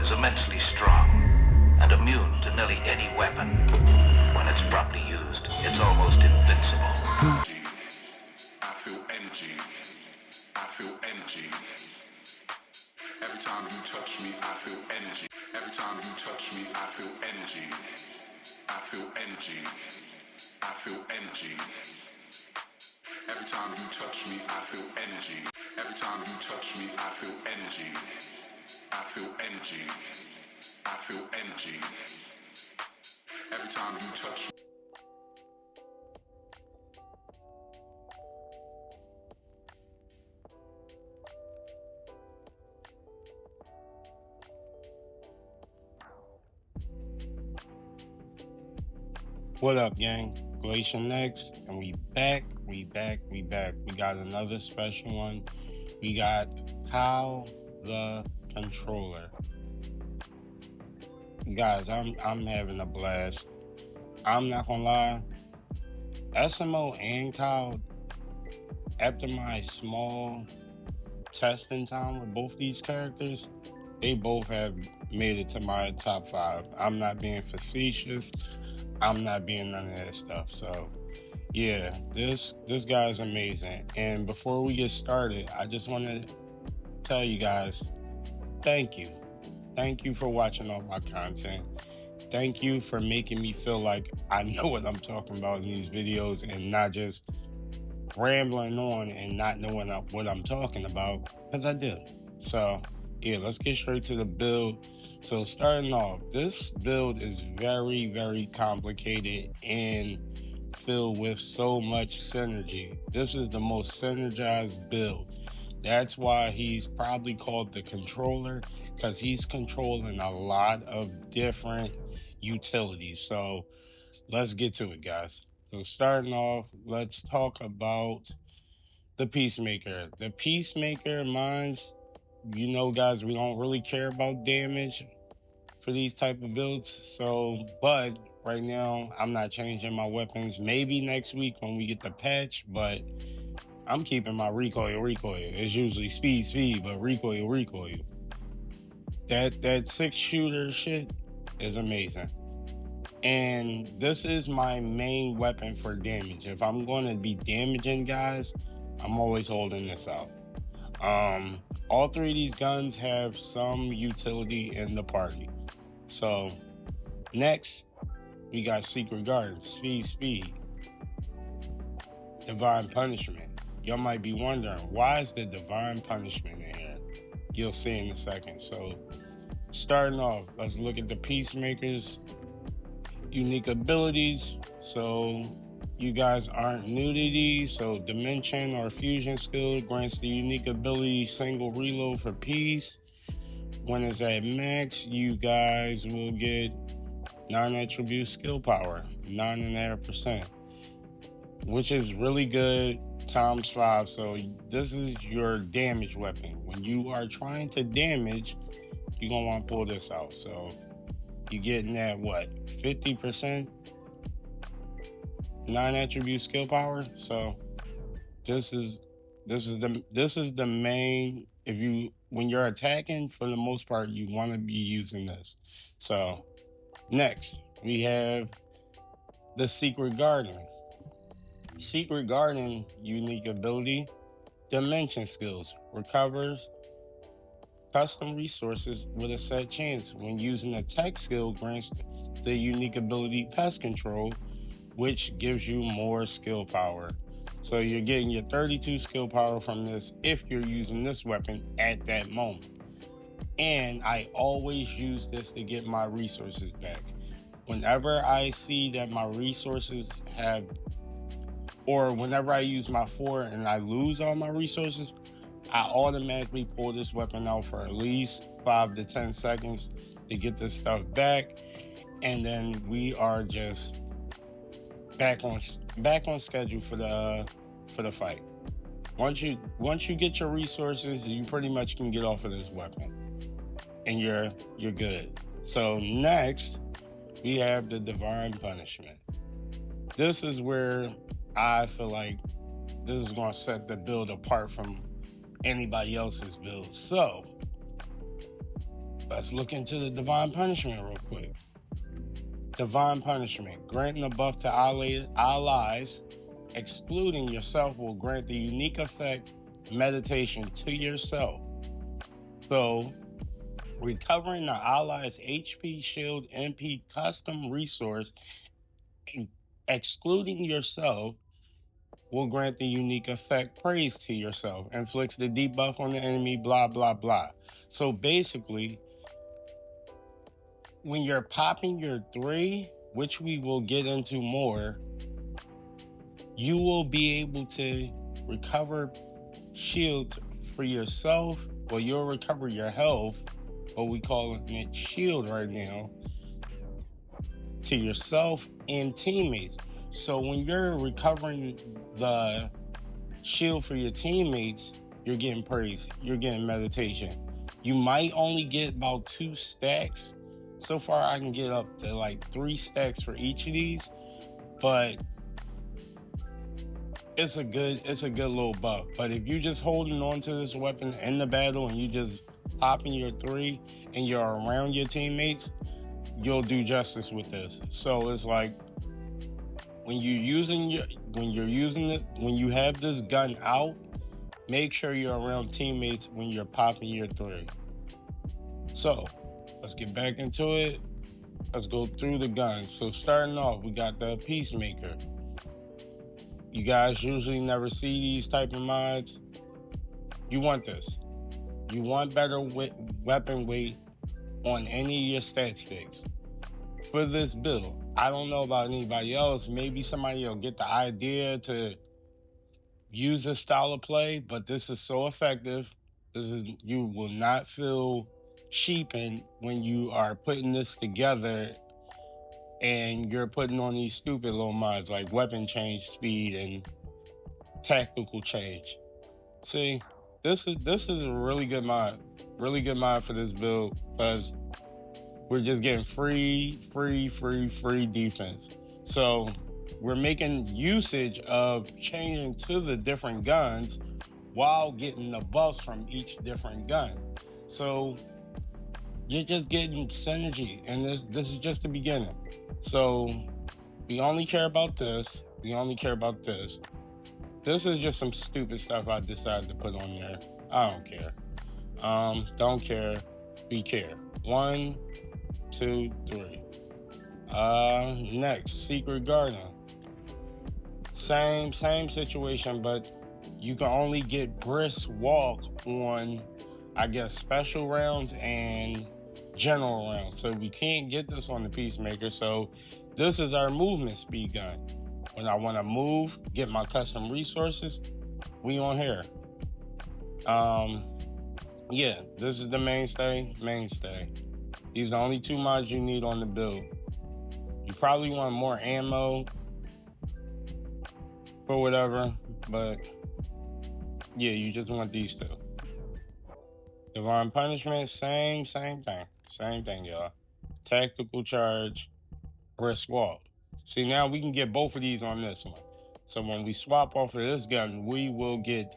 is immensely strong and immune to nearly any weapon. When it's properly used, it's almost invincible. I feel energy. I feel energy. Every time you touch me, I feel energy. Every time you touch me, I feel energy. I feel energy. I feel energy. Every time you touch me, I feel energy. Every time you touch me, I feel energy. I feel energy. I feel energy. Every time you touch me. What up, gang? Glacier next, and we back. We got another special one. We got How the Controller. Guys, I'm having a blast. I'm not gonna lie. SMO and Kyle, after my small testing time with both these characters, they both have made it to my top 5. I'm not being facetious. I'm not being none of that stuff. So yeah, this guy's amazing. And before we get started, I just want to tell you guys, thank you. Thank you for watching all my content. Thank you for making me feel like I know what I'm talking about in these videos and not just rambling on and not knowing what I'm talking about, because I do. So yeah, let's get straight to the build. So starting off, this build is very, very complicated and filled with so much synergy. This is the most synergized build. That's why he's probably called the controller, because he's controlling a lot of different utilities. So let's get to it, guys. So starting off, let's talk about the Peacemaker. The Peacemaker, mine's, you know, guys, we don't really care about damage for these type of builds. So, but right now, I'm not changing my weapons. Maybe next week when we get the patch, but I'm keeping my recoil. It's usually speed, but recoil. That 6-shooter shit is amazing. And this is my main weapon for damage. If I'm going to be damaging guys, I'm always holding this out. All 3 of these guns have some utility in the party. So next, we got Secret Garden, speed, Divine Punishment. Y'all might be wondering, why is the Divine Punishment in here? You'll see in a second. So starting off, let's look at the Peacemaker's unique abilities. So you guys aren't new to these. So Dimension or Fusion skill grants the unique ability single reload for peace. When it's at max, you guys will get non-attribute skill power, 9.5%, which is really good, times 5. So this is your damage weapon. When you are trying to damage, you're gonna want to pull this out. So you're getting that, what, 50% non-attribute skill power. So this is the main. When you're attacking, for the most part, you want to be using this. So next, we have the Secret Garden. Secret Garden unique ability, Dimension skills, recovers custom resources with a set chance. When using a tech skill, grants the unique ability Pest Control, which gives you more skill power. So you're getting your 32 skill power from this if you're using this weapon at that moment. And I always use this to get my resources back. Whenever I see that my resources have, or whenever I use my 4 and I lose all my resources, I automatically pull this weapon out for at least 5 to 10 seconds to get this stuff back. And then we are just back on schedule for the fight. Once you get your resources, you pretty much can get off of this weapon, and you're good. So next, we have the Divine Punishment. This is where I feel like this is going to set the build apart from anybody else's build. So Let's look into the divine punishment real quick. Divine punishment. Granting a buff to allies, excluding yourself, will grant the unique effect meditation to yourself. So, recovering the allies' HP, shield, MP custom resource, excluding yourself, will grant the unique effect praise to yourself. Inflicts the debuff on the enemy, blah, blah, blah. So basically, when you're popping your 3, which we will get into more, you will be able to recover shields for yourself. Well, you'll recover your health, but we call it shield right now, to yourself and teammates. So when you're recovering the shield for your teammates, you're getting praise, you're getting meditation. You might only get about 2 stacks. So far I can get up to like 3 stacks for each of these, but it's a good little buff. But if you're just holding on to this weapon in the battle and you just popping your 3 and you're around your teammates, you'll do justice with this. So it's like when you have this gun out, make sure you're around teammates when you're popping your 3. So let's get back into it. Let's go through the guns. So starting off, we got the Peacemaker. You guys usually never see these type of mods. You want this. You want better weapon weight on any of your stat sticks. For this build, I don't know about anybody else. Maybe somebody will get the idea to use this style of play, but this is so effective. You will not feel sheeping when you are putting this together and you're putting on these stupid little mods like weapon change speed and tactical change. See, this is a really good mod for this build, because we're just getting free defense. So we're making usage of changing to the different guns while getting the buffs from each different gun. So you're just getting synergy, and this is just the beginning. So we only care about this. This is just some stupid stuff I decided to put on there. I don't care. Don't care. We care. 1, 2, 3. Next, Secret Garden. Same situation, but you can only get brisk walk on, I guess, special rounds and general rounds. So we can't get this on the Peacemaker. So this is our movement speed gun. When I want to move, get my custom resources, we on here. Yeah, this is the mainstay. These are the only 2 mods you need on the build. You probably want more ammo or whatever, but yeah, you just want these 2. Divine Punishment, same thing, y'all. Tactical Charge, Brisk Walk. See, now we can get both of these on this one. So when we swap off of this gun, we will get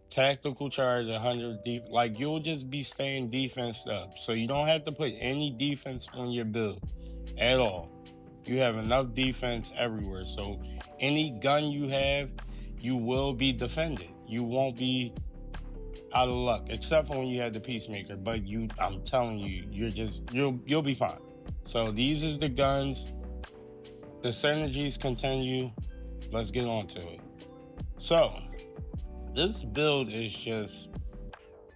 Tactical Charge 100 deep. Like, you'll just be staying defense up. So you don't have to put any defense on your build at all. You have enough defense everywhere. So any gun you have, you will be defended. You won't be out of luck, except for when you had the Peacemaker. But I'm telling you, you'll be fine. So these is the guns. The synergies continue. Let's get on to it. So this build is just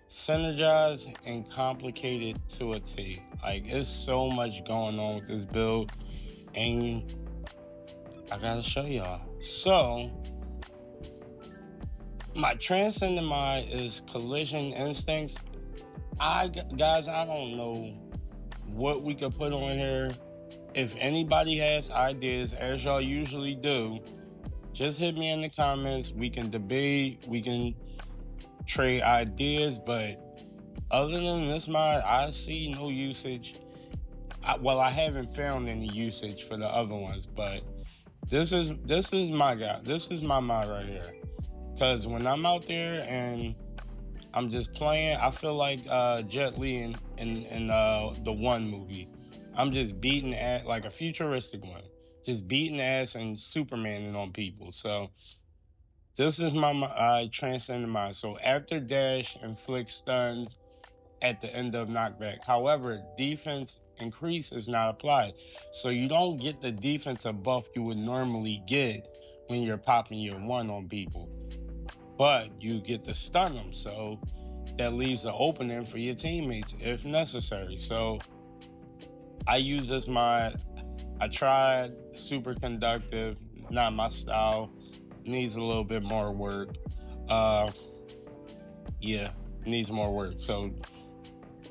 synergized and complicated to a T. Like, it's so much going on with this build, and I gotta show y'all. So my Transcendent mod is Collision Instincts. Guys, I don't know what we could put on here. If anybody has ideas, as y'all usually do, just hit me in the comments. We can debate, we can trade ideas, but other than this mod, I see no usage. I haven't found any usage for the other ones, but this is my guy. This is my mod right here. Because when I'm out there and I'm just playing. I feel like Jet Li in the One movie. I'm just beating at like a futuristic one, just beating ass and Supermaning on people. So this is my transcendent mind. So after dash, inflict stun at the end of knockback. However, defense increase is not applied. So you don't get the defensive buff you would normally get when you're popping your one on people. But you get to stun them. So that leaves an opening for your teammates if necessary. So I use this mod. I tried super conductive, not my style. Needs a little bit more work. Yeah, needs more work. So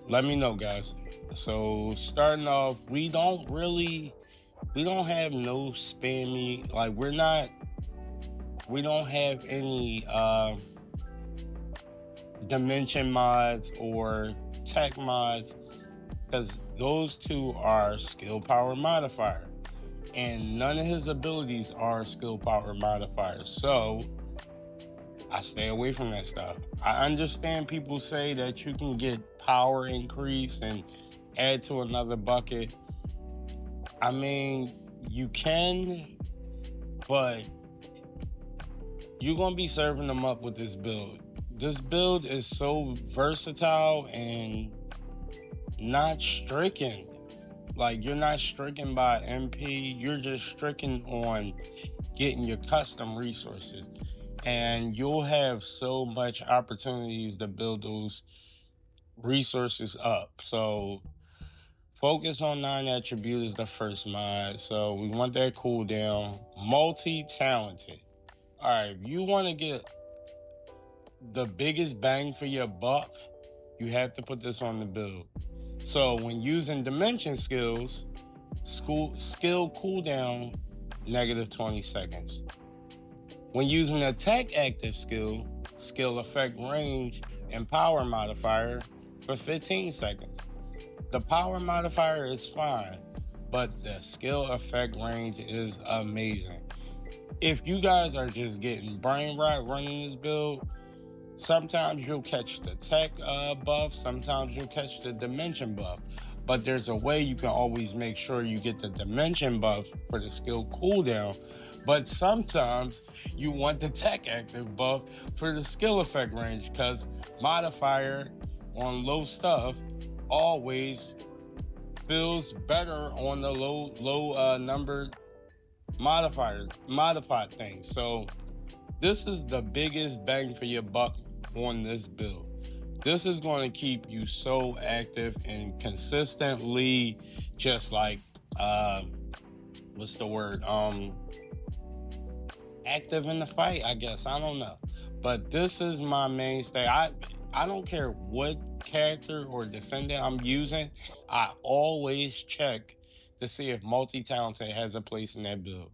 let me know, guys. So starting off, we don't have no spammy, like we don't have any dimension mods or tech mods, because those two are skill power modifier, and none of his abilities are skill power modifiers. So I stay away from that stuff. I understand people say that you can get power increase and add to another bucket. I mean, you can, but you're going to be serving them up with this build. This build is so versatile and not stricken. Like, you're not stricken by MP. You're just stricken on getting your custom resources. And you'll have so much opportunities to build those resources up. So focus on 9 attribute is the first mod. So we want that cooldown. Multi-talented. All right, if you want to get the biggest bang for your buck, you have to put this on the build. So when using dimension skills, skill cooldown, negative 20 seconds. When using attack active skill effect range, and power modifier for 15 seconds. The power modifier is fine, but the skill effect range is amazing. If you guys are just getting brain rot running this build, sometimes you'll catch the tech buff, sometimes you'll catch the dimension buff. But there's a way you can always make sure you get the dimension buff for the skill cooldown. But sometimes you want the tech active buff for the skill effect range, because modifier on low stuff always feels better on the low numbered modified things. So this is the biggest bang for your buck on this build. This is going to keep you so active and consistently just like what's the word? Active in the fight, I guess. I don't know. But this is my mainstay. I don't care what character or descendant I'm using. I always check to see if multi-talented has a place in that build.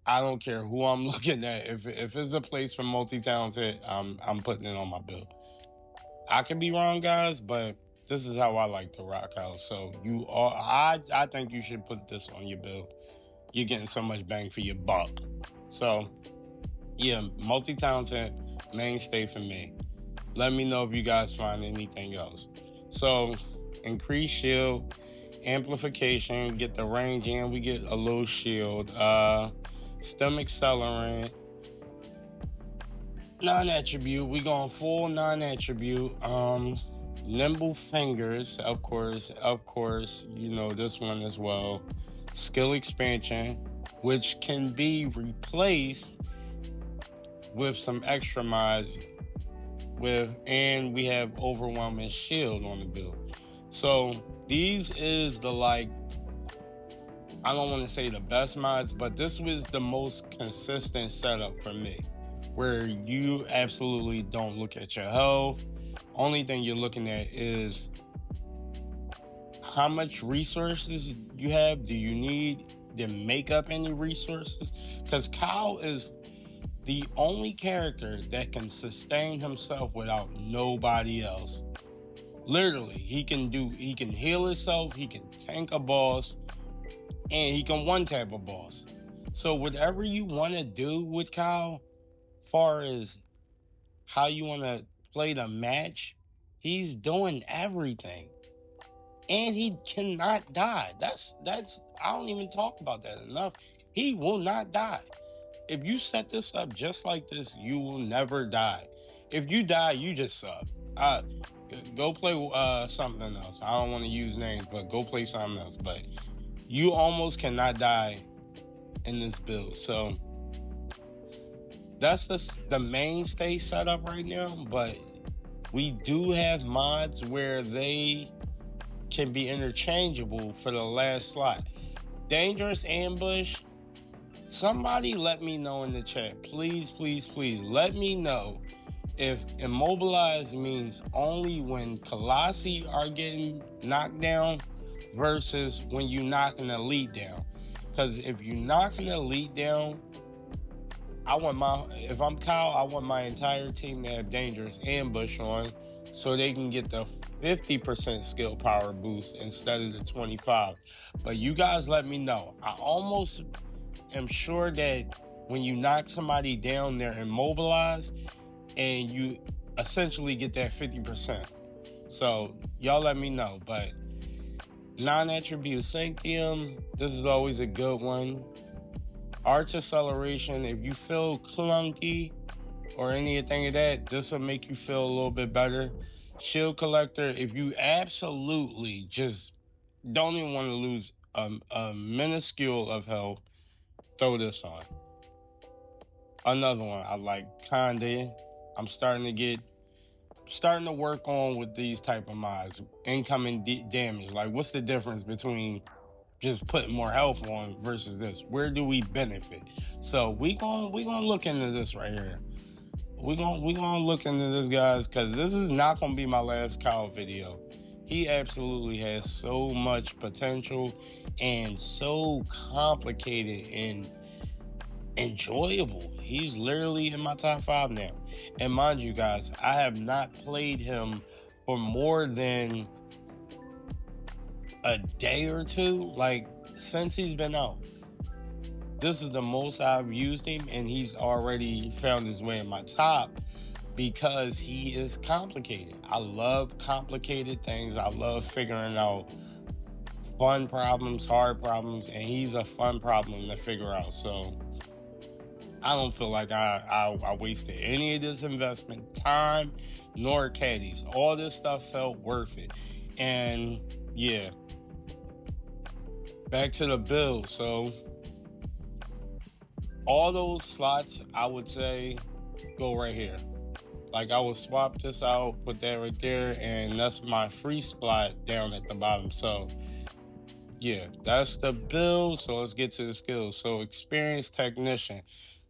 I don't care who I'm looking at. If it's a place for multi-talented, I'm putting it on my build. I could be wrong, guys, but this is how I like to rock out. So I think you should put this on your build. You're getting so much bang for your buck. So yeah, multi-talented mainstay for me. Let me know if you guys find anything else. So increase shield, amplification, get the range in, we get a little shield, stem accelerant, non-attribute, we going full non-attribute, nimble fingers, of course, you know this one as well, skill expansion, which can be replaced with some extra mods and we have overwhelming shield on the build. So these is the, like, I don't want to say the best mods, but this was the most consistent setup for me, where you absolutely don't look at your health. Only thing you're looking at is how much resources you have. Do you need to make up any resources? Because Kyle is the only character that can sustain himself without nobody else. Literally, he can heal himself, he can tank a boss, and he can one-tap a boss. So whatever you want to do with Kyle, far as how you want to played a match. He's doing everything. And he cannot die. That's I don't even talk about that enough. He will not die. If you set this up just like this, you will never die. If you die, you just sub. Go play something else. I don't want to use names, but go play something else. But you almost cannot die in this build. So that's the mainstay setup right now. But we do have mods where they can be interchangeable for the last slot. Dangerous Ambush. Somebody let me know in the chat. Please, please, please let me know if immobilize means only when Colossi are getting knocked down versus when you knock an elite down. Because if you knock an elite down, if I'm Kyle, I want my entire team to have Dangerous Ambush on so they can get the 50% skill power boost instead of the 25. But you guys let me know. I almost am sure that when you knock somebody down, they're immobilized and you essentially get that 50%. So y'all let me know. But non-attribute Sanctium, this is always a good one. Arch Acceleration, if you feel clunky or anything of that, this will make you feel a little bit better. Shield Collector, if you absolutely just don't even want to lose a minuscule of health, throw this on. Another one I like, Conde. I'm starting to work on with these type of mods. Incoming damage. Like, what's the difference between just putting more health on versus this? Where do we benefit? So we gonna look into this right here. We gonna look into this, guys, because this is not gonna be my last Kyle video. He absolutely has so much potential and so complicated and enjoyable. He's literally in my top 5 now. And mind you, guys, I have not played him for more than a day or two, like since he's been out. This is the most I've used him, and he's already found his way in my top because he is complicated. I love complicated things. I love figuring out fun problems, hard problems, and he's a fun problem to figure out. So I don't feel like I wasted any of this investment, time, nor caddies. All this stuff felt worth it. And yeah, back to the build. So all those slots, I would say, go right here. Like, I would swap this out, put that right there, and that's my free spot down at the bottom. So yeah, that's the build. So let's get to the skills. So experienced technician.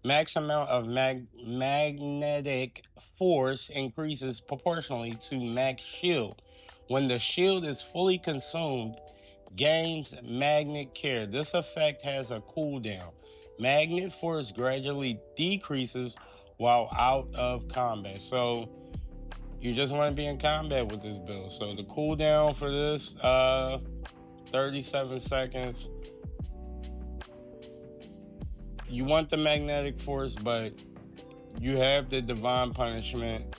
Max amount of magnetic force increases proportionally to max shield. When the shield is fully consumed, gains magnet care. This effect has a cooldown. Magnet force gradually decreases while out of combat. So you just want to be in combat with this build. So the cooldown for this, 37 seconds. You want the magnetic force, but you have the divine punishment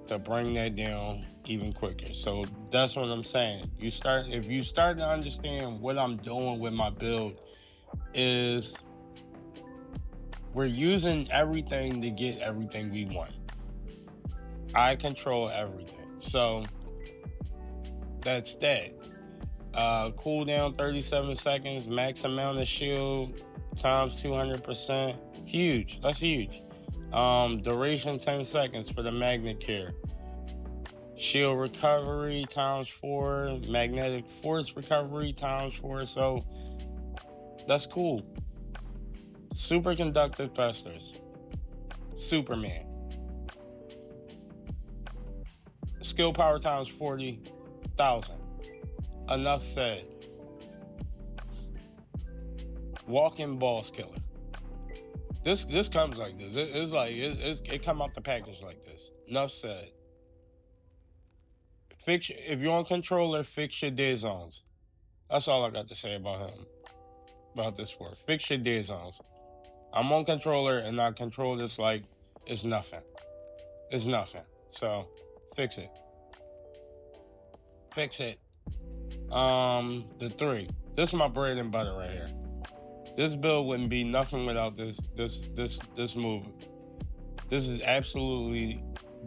to bring that down even quicker. So that's what I'm saying. If you start to understand what I'm doing with my build, is we're using everything to get everything we want. I control everything. So that's that. Cooldown 37 seconds, max amount of shield times 200%. Huge. That's huge. Duration 10 seconds for the magnet care. Shield recovery times 4. Magnetic force recovery times 4. So that's cool. Superconductive thrusters. Superman. Skill power times 40,000. Enough said. Walking boss killer. This comes like this. It come out the package like this. Enough said. If you're on controller, fix your dead zones. That's all I got to say about him. About this for. Fix your dead zones. I'm on controller and I control this like it's nothing. It's nothing. So fix it. Fix it. The 3. This is my bread and butter right here. This build wouldn't be nothing without this move. This is absolutely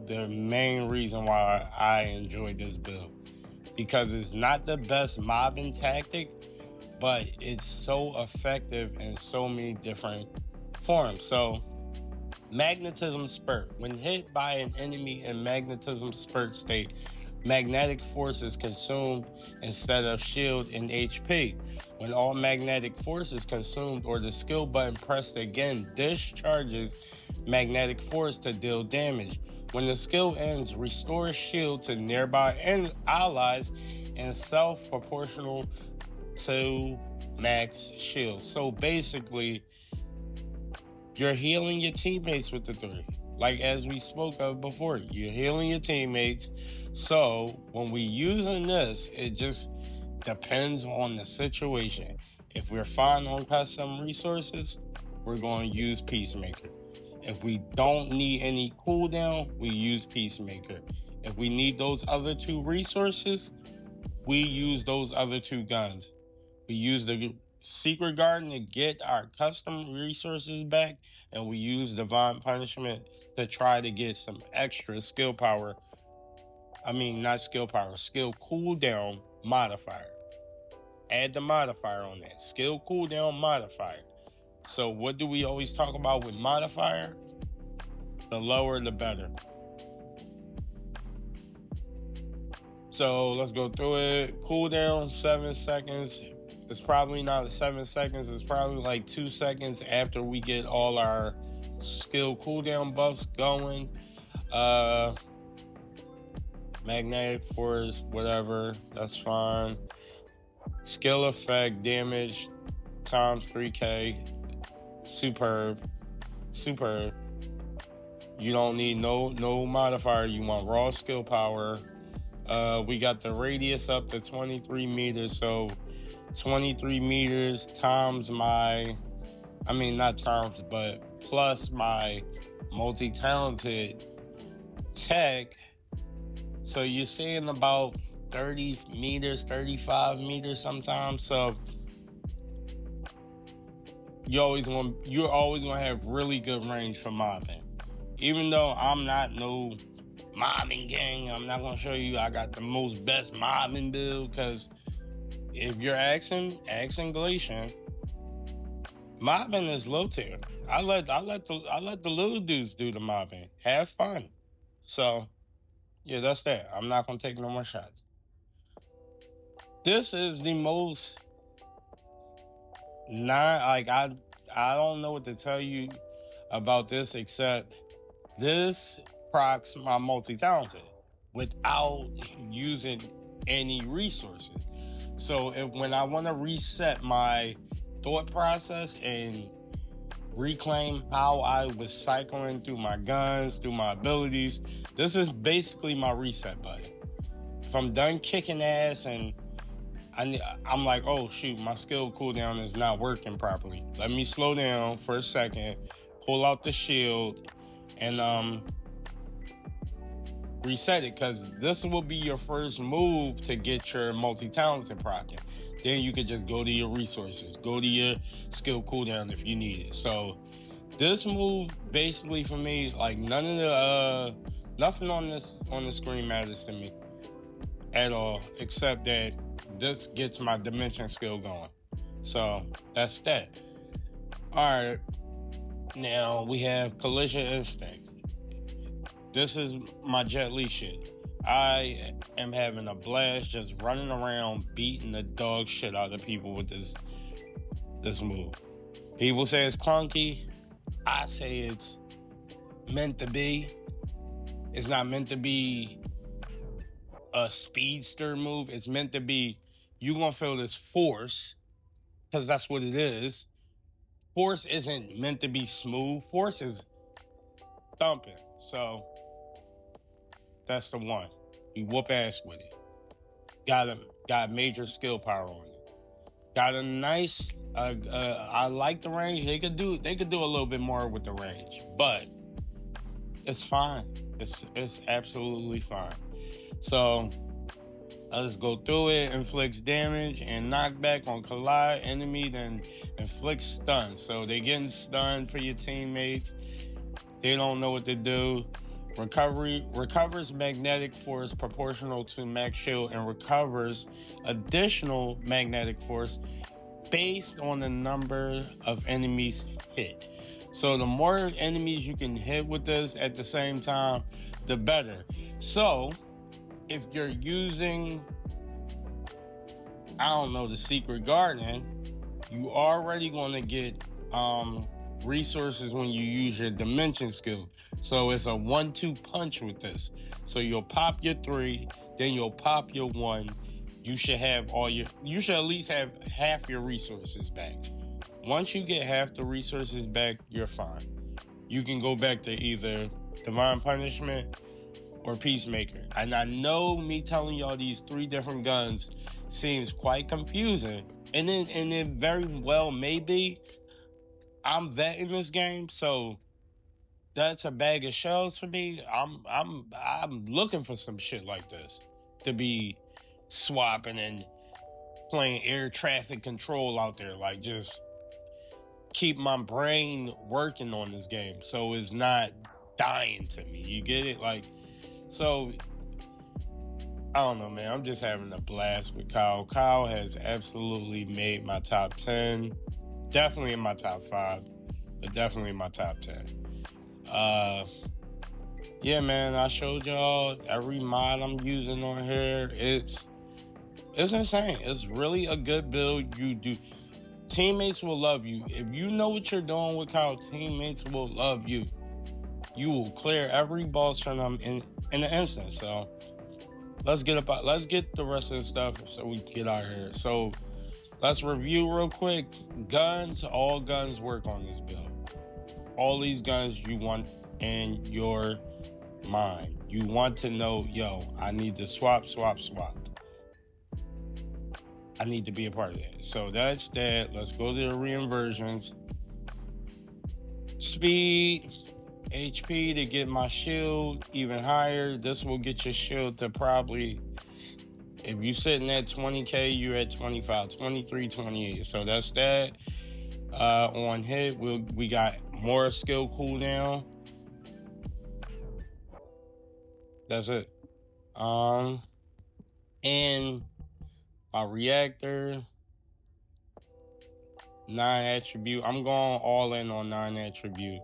the main reason why I enjoy this build. Because it's not the best mobbing tactic, but it's so effective in so many different forms. So, magnetism spurt. When hit by an enemy in magnetism spurt state, magnetic force is consumed instead of shield and HP. When all magnetic force is consumed or the skill button pressed again, discharges magnetic force to deal damage. When the skill ends, restore shield to nearby allies and self-proportional to max shield. So basically, you're healing your teammates with the 3. Like as we spoke of before, you're healing your teammates. So when we using this, it just depends on the situation. If we're fine on custom resources, we're going to use Peacemaker. If we don't need any cooldown, we use Peacemaker. If we need those other 2 resources, we use those other 2 guns. We use the Secret Garden to get our custom resources back, and we use Divine Punishment to try to get some extra skill power. Not skill power, skill cooldown modifier. Add the modifier on that. Skill cooldown modifier. So what do we always talk about with modifier? The lower, the better. So let's go through it. Cooldown, 7 seconds. It's probably not 7 seconds. It's probably like 2 seconds after we get all our skill cooldown buffs going. Magnetic force, whatever. That's fine. Skill effect, damage, times 3K. Superb. You don't need no modifier. You want raw skill power. We got the radius up to 23 meters. So 23 meters times plus my multi-talented tech. So you're seeing about 30 meters, 35 meters sometimes. So you're always gonna have really good range for mobbing. Even though I'm not no mobbing gang, I'm not gonna show you I got the most best mobbing build, because if you're asking Glacian, mobbing is low tier. I let the little dudes do the mobbing. Have fun. So yeah, that's that. I'm not gonna take no more shots. This is the most I don't know what to tell you about this, except this procs my multi-talented without using any resources. So when I want to reset my thought process and reclaim how I was cycling through my guns, through my abilities, this is basically my reset button. If I'm done kicking ass and I'm like, oh shoot, my skill cooldown is not working properly. Let me slow down for a second, pull out the shield, and reset it, because this will be your first move to get your multi-talented proccing. Then you can just go to your resources, go to your skill cooldown if you need it. So this move basically for me, like nothing on the screen matters to me at all, except that this gets my dimension skill going. So that's that. All right, now we have Collision Instinct. This is my Jet Li shit. I am having a blast just running around beating the dog shit out of people with this move. People say it's clunky. I say it's meant to be. It's not meant to be a speedster move. It's meant to be, you're gonna feel this force, because that's what it is. Force isn't meant to be smooth. Force is thumping. So that's the one. You whoop ass with it. Got major skill power on it. Got a nice. I like the range. They could do a little bit more with the range, but it's fine. It's absolutely fine. So let's go through it. Inflicts damage and knockback on collide enemy, then inflicts stun. So they getting stunned for your teammates. They don't know what to do. Recovers magnetic force proportional to max shield and recovers additional magnetic force based on the number of enemies hit. So the more enemies you can hit with this at the same time, the better. So if you're using, I don't know, the Secret Garden, you already going to get resources when you use your dimension skill. So it's a 1-2 punch with this. So you'll pop your 3, then you'll pop your 1. You should at least have half your resources back. Once you get half the resources back, you're fine. You can go back to either Divine Punishment or Peacemaker. And I know me telling y'all these 3 different guns seems quite confusing. And it very well may be. I'm vetting this game, so that's a bag of shells for me. I'm looking for some shit like this to be swapping and playing air traffic control out there, like just keep my brain working on this game so it's not dying to me. You get it? Like, so I don't know, man. I'm just having a blast with Kyle. Kyle has absolutely made my top 10. Definitely in my top 5, but definitely in my top 10. Yeah, man, I showed y'all every mod I'm using on here. It's insane. It's really a good build. You do. Teammates will love you. If you know what you're doing with Kyle, teammates will love you. You will clear every boss from them in an instant. So let's get the rest of the stuff so we can get out of here. So let's review real quick. Guns, all guns work on this build. All these guns you want in your mind. You want to know, yo, I need to swap. I need to be a part of that. So that's that. Let's go to the reinversions. Speed, HP to get my shield even higher. This will get your shield to probably, if you're sitting at 20k, you're at 25, 23, 28. So that's that. On hit, we got more skill cooldown. That's it. And my reactor, 9 attribute. I'm going all in on 9 attribute.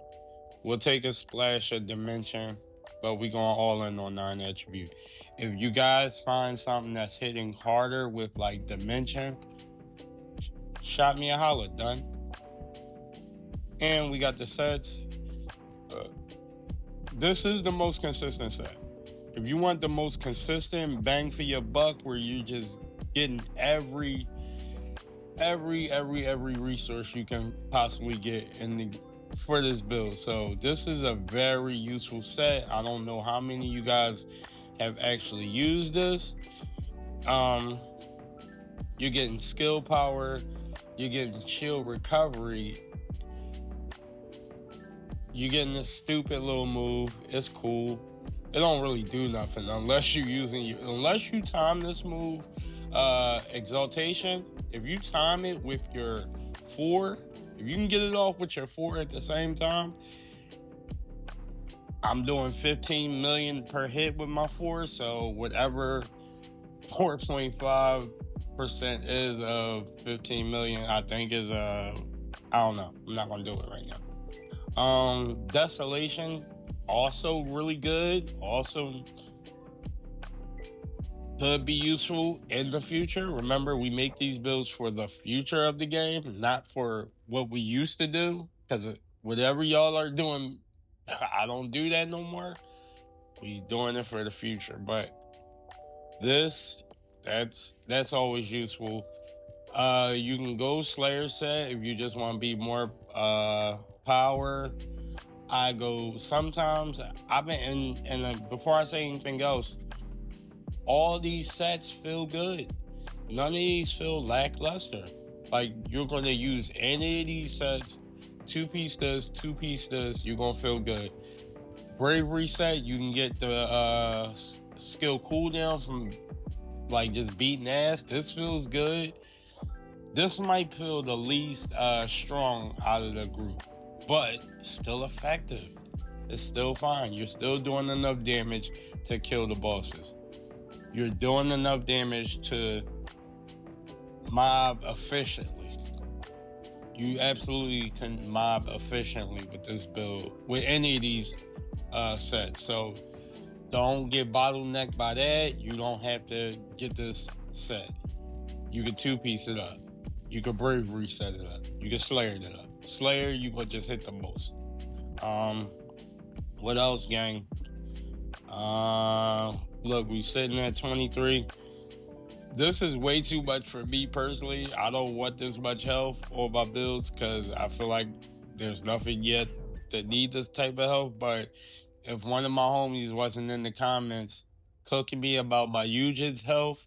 We'll take a splash of dimension, but we're going all in on 9 attribute. If you guys find something that's hitting harder with like dimension, shot me a holler, done. And we got the sets. This is the most consistent set. If you want the most consistent bang for your buck, where you just getting every resource you can possibly get for this build. So this is a very useful set. I don't know how many of you guys have actually used this. You're getting skill power, you're getting shield recovery, you're getting this stupid little move. It's cool. It don't really do nothing unless unless you time this move, exaltation. If you time it with your 4, if you can get it off with your 4 at the same time, I'm doing 15 million per hit with my 4, so whatever 4.5% is of 15 million, I think is I don't know. I'm not gonna do it right now. Desolation, also really good. Also could be useful in the future. Remember, we make these builds for the future of the game, not for what we used to do. Because whatever y'all are doing, I don't do that no more. We doing it for the future. But that's always useful. You can go Slayer set if you just want to be more power. I go sometimes. I've been and before I say anything else, all these sets feel good. None of these feel lackluster. Like, you're gonna use any of these sets, 2-piece this, 2-piece this, you're gonna feel good. bravery set, you can get the skill cooldown from like just beating ass. This feels good. This might feel the least strong out of the group, but still effective. It's still fine. You're still doing enough damage to kill the bosses. You're doing enough damage to mob efficiently. You absolutely can mob efficiently with this build, with any of these sets. So don't get bottlenecked by that. You don't have to get this set. You can two-piece it up. You can bravery set it up. You can slayer it up. Slayer, you could just hit the most. What else, gang? Look, we sitting at 23. This is way too much for me personally. I don't want this much health on my builds because I feel like there's nothing yet that need this type of health. But if one of my homies wasn't in the comments cooking me about my Eugen's health,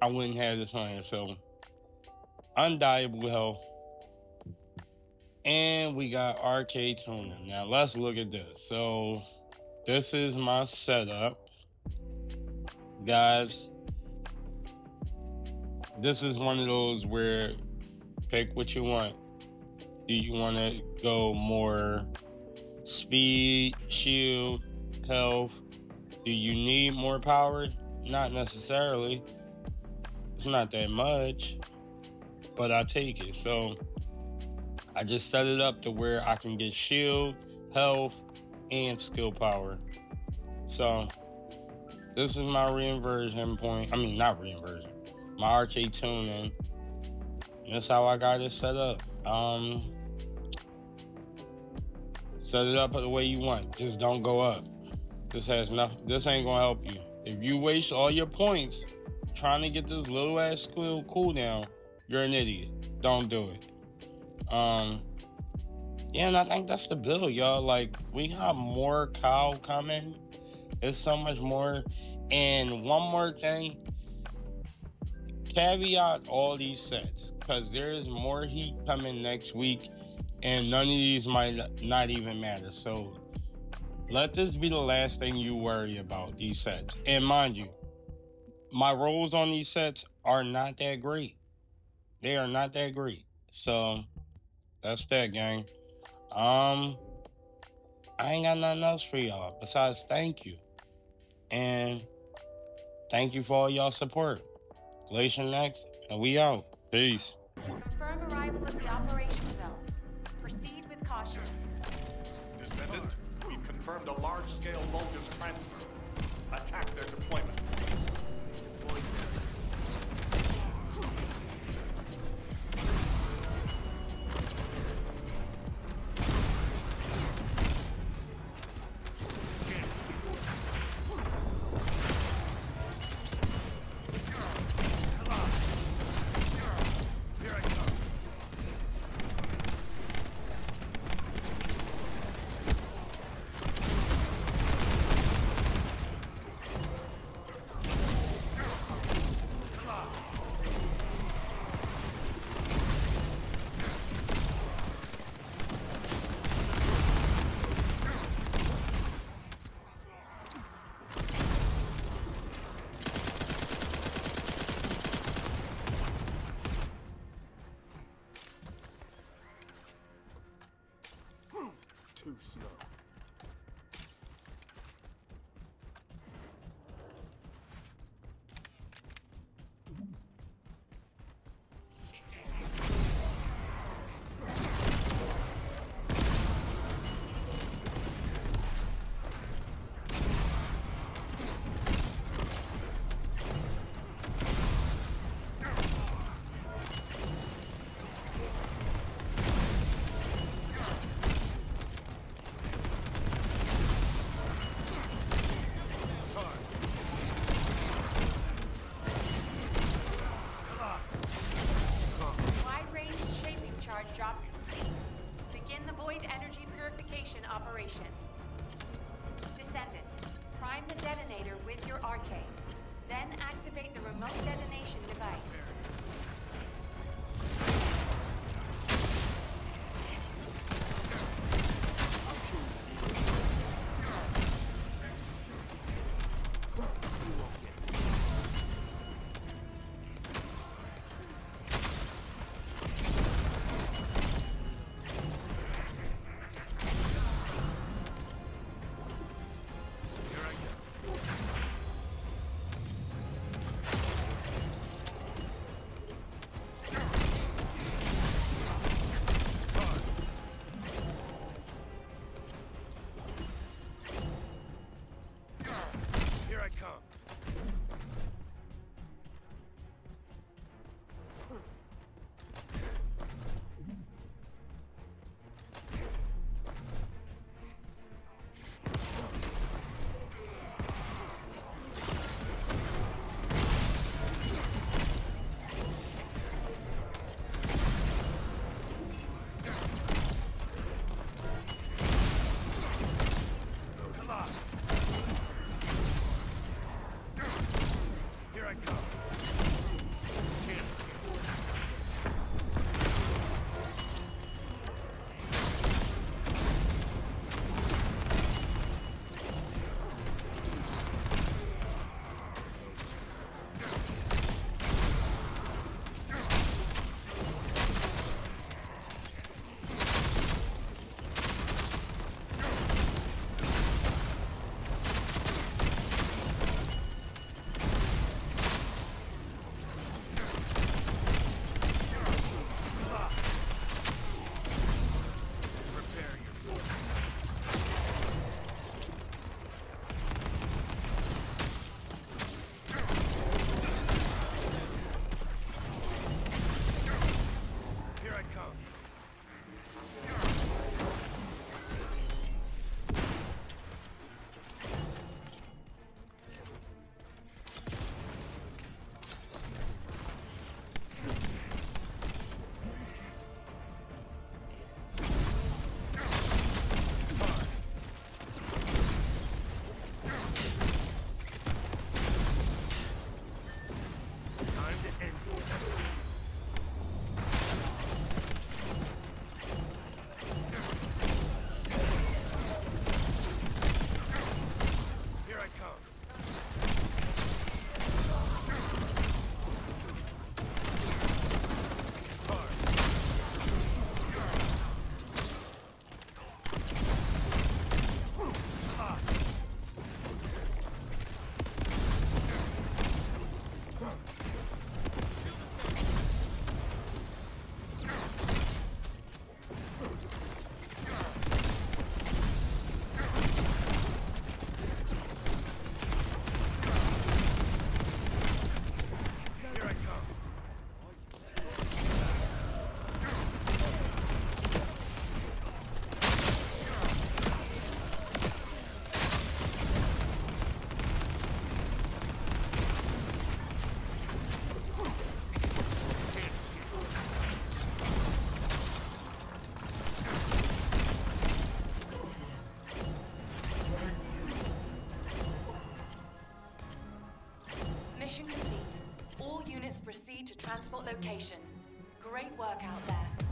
I wouldn't have this on here. So, undieable health. And we got arcade tuning. Now, let's look at this. So, this is my setup. Guys, this is one of those where pick what you want. Do you want to go more speed, shield, health? Do you need more power? Not necessarily. It's not that much, but I take it. So I just set it up to where I can get shield, health, and skill power. So this is my reinversion point. I mean, not reinversion. My arcade tuning. That's how I got it set up. Set it up the way you want. Just don't go up. This has nothing. This ain't gonna help you. If you waste all your points trying to get this little ass skill cooldown, you're an idiot. Don't do it. Yeah, and I think that's the build, y'all. Like, we got more cow coming. There's so much more. And one more thing, caveat all these sets, because there's more heat coming next week, and none of these might not even matter. So let this be the last thing you worry about, these sets. And mind you, my rolls on these sets are not that great. They are not that great. So that's that, gang. I ain't got nothing else for y'all besides thank you. And thank you for all y'all support. Glacier next, and we out. Peace. Confirm arrival at the operation zone. Proceed with caution. Descendant, we've confirmed a large-scale Vulcan transfer. Attack their deployment. Too slow. Operation. Descendant, prime the detonator with your arcade. Then activate the remote detonation device. Mission complete. All units proceed to transport location. Great work out there.